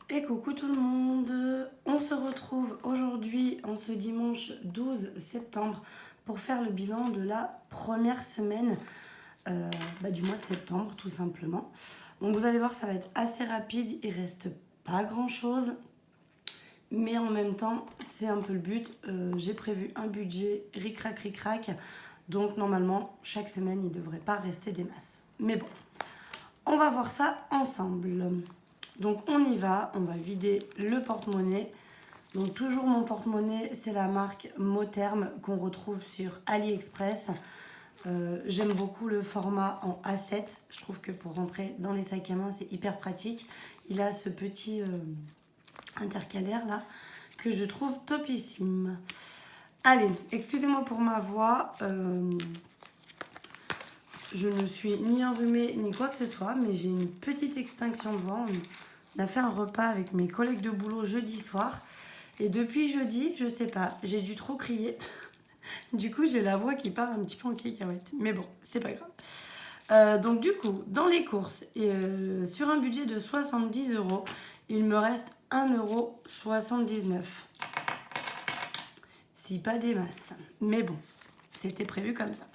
Et coucou tout le monde, on se retrouve aujourd'hui en ce dimanche 12 septembre pour faire le bilan de la première semaine du mois de septembre tout simplement. Donc vous allez voir, ça va être assez rapide, il reste pas grand chose, mais en même temps c'est un peu le but. J'ai prévu un budget ric-rac, donc normalement chaque semaine il ne devrait pas rester des masses. Mais bon, on va voir ça ensemble. Donc on y va, on va vider le porte-monnaie. Donc toujours mon porte-monnaie, c'est la marque Motherm qu'on retrouve sur AliExpress. J'aime beaucoup le format en A7. Je trouve que pour rentrer dans les sacs à main, c'est hyper pratique. Il a ce petit intercalaire là que je trouve topissime. Allez, excusez-moi pour ma voix. Je ne suis ni enrhumée ni quoi que ce soit, mais j'ai une petite extinction de voix. On a fait un repas avec mes collègues de boulot jeudi soir. Et depuis jeudi, je sais pas, j'ai dû trop crier. Du coup, j'ai la voix qui part un petit peu en cacahuète. Mais bon, c'est pas grave. Donc du coup, dans les courses, sur un budget de 70 €, il me reste 1,79 €. Si pas des masses. Mais bon, c'était prévu comme ça.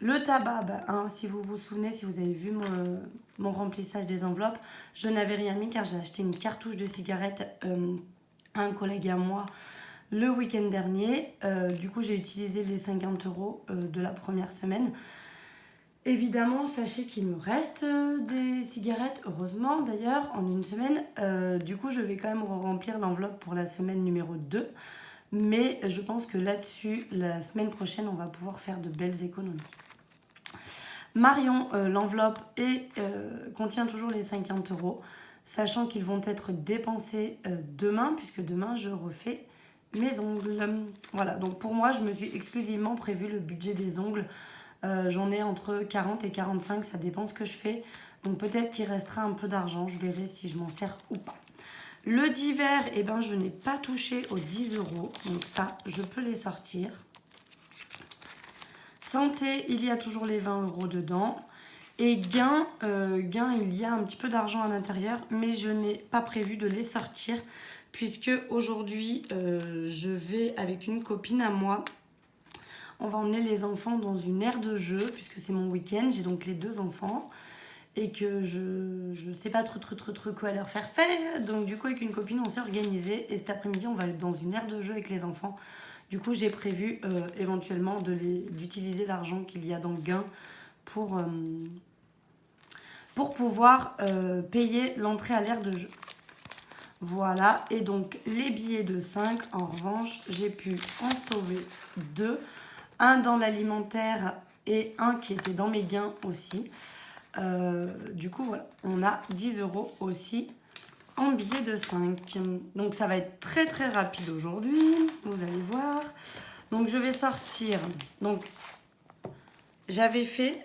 Le tabac, si vous vous souvenez, si vous avez vu mon remplissage des enveloppes, je n'avais rien mis car j'ai acheté une cartouche de cigarettes à un collègue à moi le week-end dernier. Du coup, j'ai utilisé les 50 € de la première semaine. Évidemment, sachez qu'il me reste des cigarettes, heureusement d'ailleurs, en une semaine. Du coup, je vais quand même remplir l'enveloppe pour la semaine numéro 2. Mais je pense que là-dessus, la semaine prochaine, on va pouvoir faire de belles économies. Marion, l'enveloppe contient toujours les 50 €, sachant qu'ils vont être dépensés demain, puisque demain, je refais mes ongles. Voilà, donc pour moi, je me suis exclusivement prévu le budget des ongles. J'en ai entre 40 et 45, ça dépend ce que je fais. Donc peut-être qu'il restera un peu d'argent, je verrai si je m'en sers ou pas. Le divers, je n'ai pas touché aux 10 €, donc ça, je peux les sortir. Santé, il y a toujours les 20 € dedans. Et gain, il y a un petit peu d'argent à l'intérieur, mais je n'ai pas prévu de les sortir, puisque aujourd'hui, je vais avec une copine à moi. On va emmener les enfants dans une aire de jeu, puisque c'est mon week-end, j'ai donc les 2 enfants. Et que je ne sais pas trop quoi leur faire faire. Donc du coup, avec une copine, on s'est organisé. Et cet après-midi, on va aller dans une aire de jeu avec les enfants. Du coup, j'ai prévu éventuellement d'utiliser l'argent qu'il y a dans le gain pour pouvoir payer l'entrée à l'aire de jeu. Voilà. Et donc, les billets de 5, en revanche, j'ai pu en sauver 2. Un dans l'alimentaire et un qui était dans mes gains aussi. Du coup, voilà, on a 10 € aussi en billets de 5. Donc, ça va être très, très rapide aujourd'hui. Vous allez voir. Donc, je vais sortir. Donc, j'avais fait...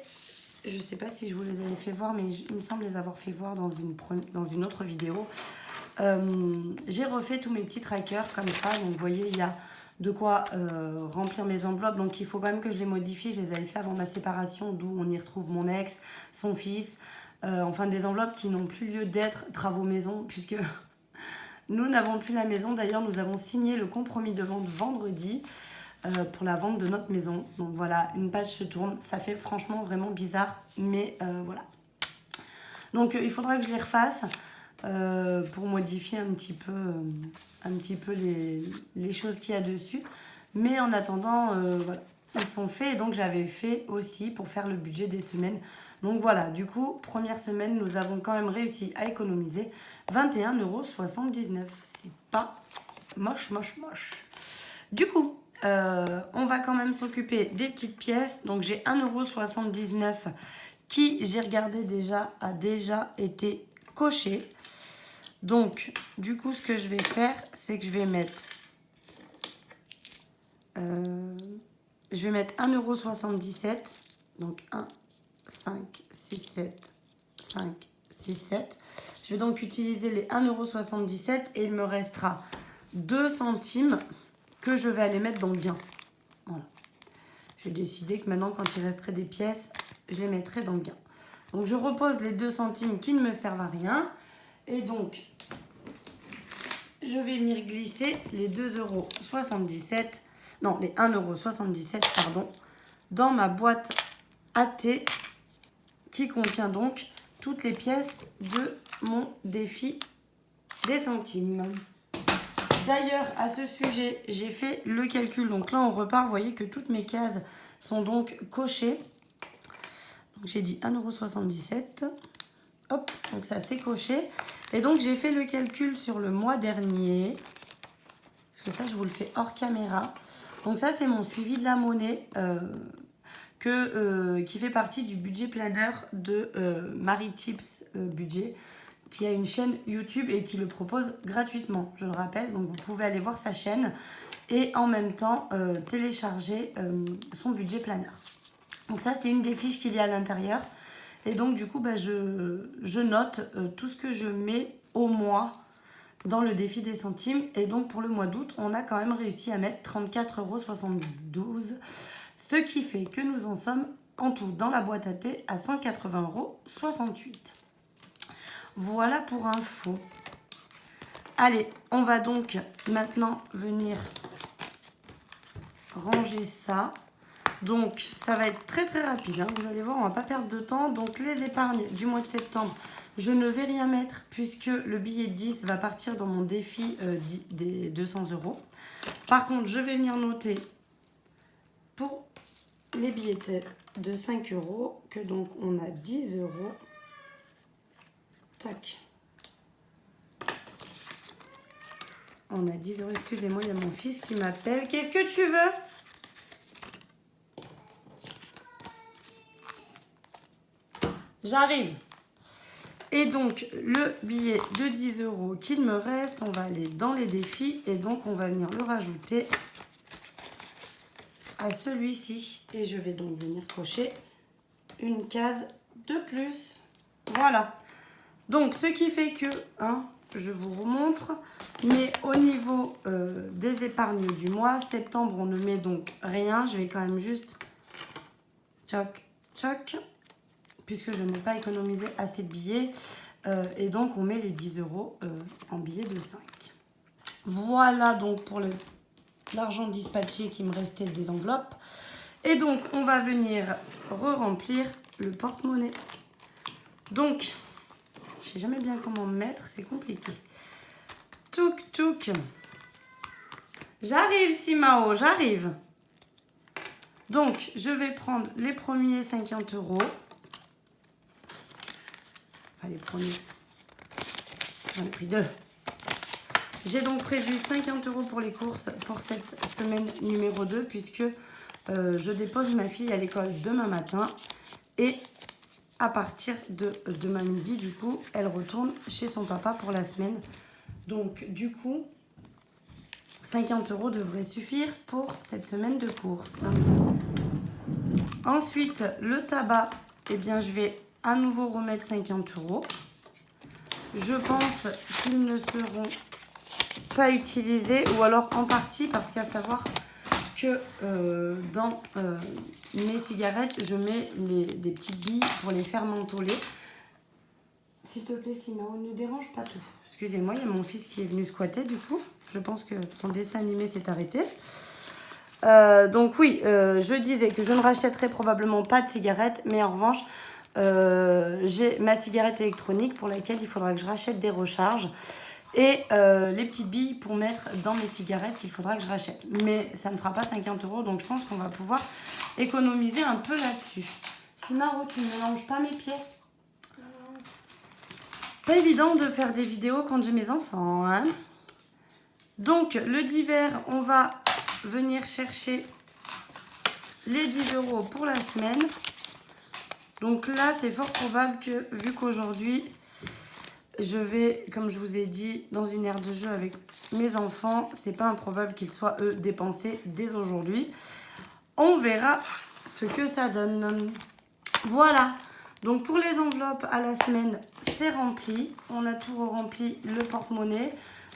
Je ne sais pas si je vous les avais fait voir, mais il me semble les avoir fait voir dans une autre vidéo. J'ai refait tous mes petits trackers comme ça. Donc, vous voyez, il y a de quoi remplir mes enveloppes. Donc, il faut quand même que je les modifie. Je les avais fait avant ma séparation, d'où on y retrouve mon ex, son fils. Enfin, des enveloppes qui n'ont plus lieu d'être travaux maison, puisque nous n'avons plus la maison. D'ailleurs, nous avons signé le compromis de vente vendredi pour la vente de notre maison. Donc, voilà, une page se tourne. Ça fait franchement vraiment bizarre, mais voilà. Donc, il faudra que je les refasse. Pour modifier un petit peu les choses qu'il y a dessus. Mais en attendant, voilà, ils sont faits. Et donc, j'avais fait aussi pour faire le budget des semaines. Donc, voilà, du coup, première semaine, nous avons quand même réussi à économiser 21,79 €. C'est pas moche. Du coup, on va quand même s'occuper des petites pièces. Donc, j'ai 1,79 € qui, j'ai regardé déjà, a déjà été coché. Donc, du coup, ce que je vais faire, c'est que je vais mettre 1,77 €. Donc, 1, 5, 6, 7, 5, 6, 7. Je vais donc utiliser les 1,77 € et il me restera 2 centimes que je vais aller mettre dans le gain. Voilà. J'ai décidé que maintenant, quand il resterait des pièces, je les mettrai dans le gain. Donc, je repose les 2 centimes qui ne me servent à rien. Et donc, je vais venir glisser les 2,77 €, non, les 1,77 €, pardon, dans ma boîte à thé qui contient donc toutes les pièces de mon défi des centimes. D'ailleurs, à ce sujet, j'ai fait le calcul. Donc là, on repart. Vous voyez que toutes mes cases sont donc cochées. Donc j'ai dit 1,77 €. Hop, donc ça c'est coché. Et donc j'ai fait le calcul sur le mois dernier. Parce que ça, je vous le fais hors caméra. Donc ça, c'est mon suivi de la monnaie qui fait partie du budget planner de Marie Tips Budget, qui a une chaîne YouTube et qui le propose gratuitement, je le rappelle. Donc vous pouvez aller voir sa chaîne et en même temps télécharger son budget planner. Donc ça, c'est une des fiches qu'il y a à l'intérieur. Et donc du coup, je note tout ce que je mets au mois dans le défi des centimes. Et donc pour le mois d'août, on a quand même réussi à mettre 34,72 €, ce qui fait que nous en sommes en tout dans la boîte à thé à 180,68 €. Voilà pour info. Allez, on va donc maintenant venir ranger ça. Donc, ça va être très très rapide, hein. Vous allez voir, on va pas perdre de temps. Donc, les épargnes du mois de septembre, je ne vais rien mettre puisque le billet de 10 va partir dans mon défi des 200 €. Par contre, je vais venir noter pour les billets de 5 € que donc on a 10 €. Tac. On a 10 €. Excusez-moi, il y a mon fils qui m'appelle. Qu'est-ce que tu veux ? J'arrive. Et donc, le billet de 10 € qu'il me reste, on va aller dans les défis. Et donc, on va venir le rajouter à celui-ci. Et je vais donc venir cocher une case de plus. Voilà. Donc, ce qui fait que, je vous remontre, mais au niveau des épargnes du mois, septembre, on ne met donc rien. Je vais quand même juste tchoc, tchoc, puisque je n'ai pas économisé assez de billets. Et donc, on met les 10 € en billets de 5. Voilà donc pour l'argent dispatché qui me restait des enveloppes. Et donc, on va venir re-remplir le porte-monnaie. Donc, je ne sais jamais bien comment me mettre, c'est compliqué. Touk, touk. J'arrive, Simao, j'arrive. Donc, je vais prendre les premiers 50 €. Enfin, les premiers. J'en ai pris 2. J'ai donc prévu 50 € pour les courses pour cette semaine numéro 2, puisque je dépose ma fille à l'école demain matin. Et à partir de demain midi, du coup, elle retourne chez son papa pour la semaine. Donc, du coup, 50 € devrait suffire pour cette semaine de courses. Ensuite, le tabac, eh bien, je vais à nouveau remettre 50 €. Je pense qu'ils ne seront pas utilisés, ou alors en partie, parce qu'à savoir que dans mes cigarettes, je mets des petites billes pour les faire mentoler. S'il te plaît, Simao, ne dérange pas tout. Excusez-moi, il y a mon fils qui est venu squatter, du coup. Je pense que son dessin animé s'est arrêté. Donc oui, je disais que je ne rachèterai probablement pas de cigarettes, mais en revanche, j'ai ma cigarette électronique pour laquelle il faudra que je rachète des recharges. Et les petites billes pour mettre dans mes cigarettes qu'il faudra que je rachète. Mais ça ne fera pas 50 €, donc je pense qu'on va pouvoir économiser un peu là-dessus. Simaro, tu ne mélanges pas mes pièces? Pas évident de faire des vidéos quand j'ai mes enfants, hein. Donc, le divers, on va venir chercher les 10 € pour la semaine. Donc là, c'est fort probable que, vu qu'aujourd'hui, je vais, comme je vous ai dit, dans une aire de jeu avec mes enfants, c'est pas improbable qu'ils soient, eux, dépensés dès aujourd'hui. On verra ce que ça donne. Voilà. Donc, pour les enveloppes à la semaine, c'est rempli. On a tout rempli, le porte-monnaie.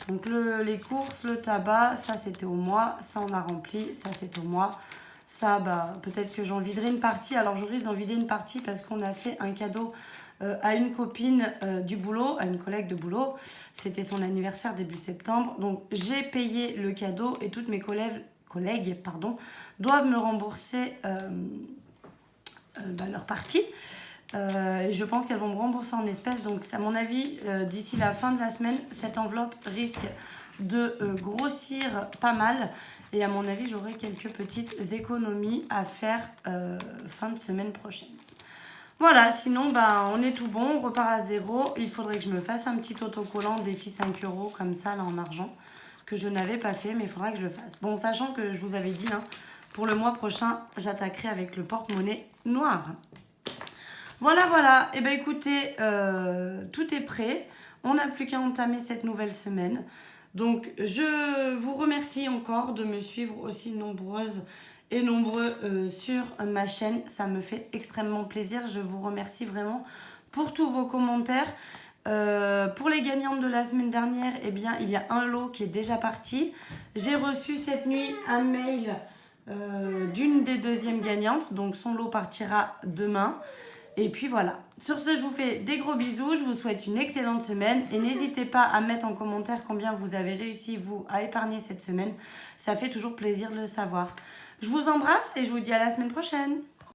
Donc, les courses, le tabac, ça, c'était au mois. Ça, on a rempli. Ça, c'est au mois. Ça, peut-être que j'en viderai une partie. Alors, je risque d'en vider une partie parce qu'on a fait un cadeau à une copine du boulot, à une collègue de boulot. C'était son anniversaire début septembre. Donc j'ai payé le cadeau et toutes mes collègues doivent me rembourser leur partie. Je pense qu'elles vont me rembourser en espèces. Donc à mon avis, d'ici la fin de la semaine, cette enveloppe risque de grossir pas mal. Et à mon avis, j'aurai quelques petites économies à faire fin de semaine prochaine. Voilà, sinon, on est tout bon, on repart à zéro. Il faudrait que je me fasse un petit autocollant défi 5 € comme ça, là, en argent, que je n'avais pas fait, mais il faudra que je le fasse. Bon, sachant que je vous avais dit, hein, pour le mois prochain, j'attaquerai avec le porte-monnaie noir. Voilà. Et bien, écoutez, tout est prêt. On n'a plus qu'à entamer cette nouvelle semaine. Donc, je vous remercie encore de me suivre aussi nombreuses et nombreux sur ma chaîne. Ça me fait extrêmement plaisir. Je vous remercie vraiment pour tous vos commentaires. Pour les gagnantes de la semaine dernière, eh bien, il y a un lot qui est déjà parti. J'ai reçu cette nuit un mail d'une des deuxièmes gagnantes. Donc, son lot partira demain. Et puis voilà. Sur ce, je vous fais des gros bisous. Je vous souhaite une excellente semaine. Et n'hésitez pas à mettre en commentaire combien vous avez réussi, vous, à épargner cette semaine. Ça fait toujours plaisir de le savoir. Je vous embrasse et je vous dis à la semaine prochaine.